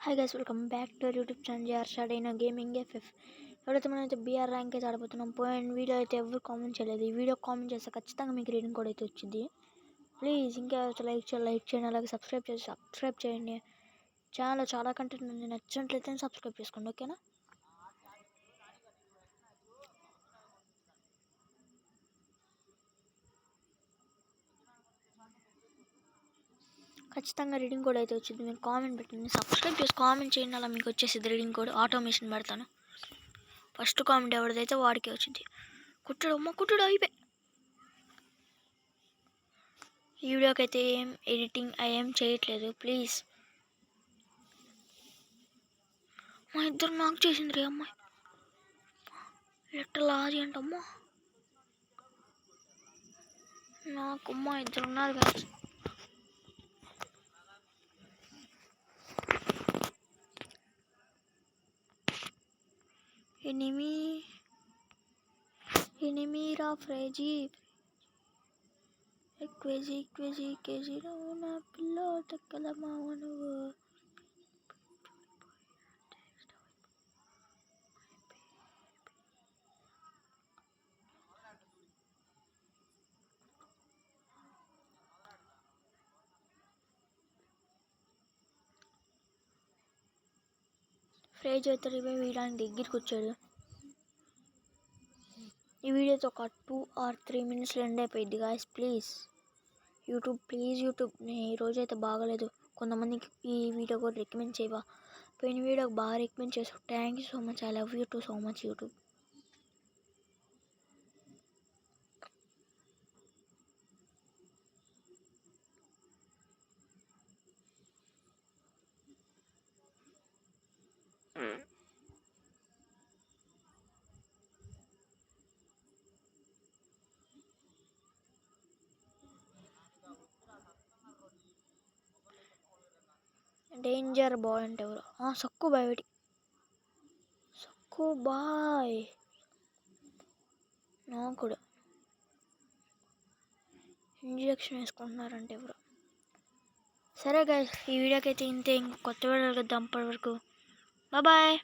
Hi guys, welcome back to YouTube channel JR gaming FF. ఎవరైతే మనం అయితే BR rank అయితే ఆడిపోతున్నాం. పోయిన వీడియో అయితే ఎవరు కామెంట్ చేయలేదు. ఈ వీడియో కామెంట్ చేస్తే ఖచ్చితంగా మీకు రీడింగ్ కోడ్ అయితే వచ్చింది. ప్లీజ్ ఇంకా లైక్ చేయండి, అలాగే సబ్స్క్రైబ్ చేయండి. ఛానల్లో చాలా కంటెంట్ ఉంది, నచ్చినట్లయితే సబ్స్క్రైబ్ చేసుకోండి, ఓకేనా? ఖచ్చితంగా రీడింగ్ కోడ్ అయితే వచ్చింది. మీరు కామెంట్ పెట్టండి, సబ్స్క్రైబ్ చేసి కామెంట్ చేయండి, అలా మీకు వచ్చేసింది రీడింగ్ కోడ్. ఆటోమేషన్ పెడతాను. ఫస్ట్ కామెంట్ ఎవరిదైతే వాడికే వచ్చింది. కుట్టుడు అయిపోయి. ఈ వీడియోకి అయితే ఏం ఎడిటింగ్ ఏం చేయట్లేదు, ప్లీజ్. మా ఇద్దరు నాకు చేసింది రే అమ్మాయి. ఎట్లా లాది అంటమ్మా, నాకు అమ్మ ఇద్దరు ఉన్నారు కదా. ఎనిమిరా ఫ్రేజీ కేజీ నా పిల్ల తక్కల మావ నువ్వు. ఫ్రేజ్ అయితే రివైవ్ వేయడానికి దగ్గరికి వచ్చాడు. ఈ వీడియోతో ఒక 2 or 3 minutes ఎండ్ అయిపోయింది గాయస్. ప్లీజ్ యూట్యూబ్ ఈ రోజైతే బాగలేదు. కొంతమందికి ఈ వీడియో కూడా రికమెండ్ చేయవా? పోయిన వీడియోకి బాగా రికమెండ్ చేసావు. Thank you so much. I love you too so much YouTube. Danger boy అంటే ఎవరు? సక్కు బాయ్. ఒకటి సక్కు బాయ్ నాకు కూడా ఇంజెక్షన్ వేసుకుంటున్నారంటే ఎవరు? సరే గాయస్, ఈ వీడియోకి అయితే ఇంతే. ఇంక కొత్త వీడియోకి వద్దాం. అప్పటి వరకు బాయ్.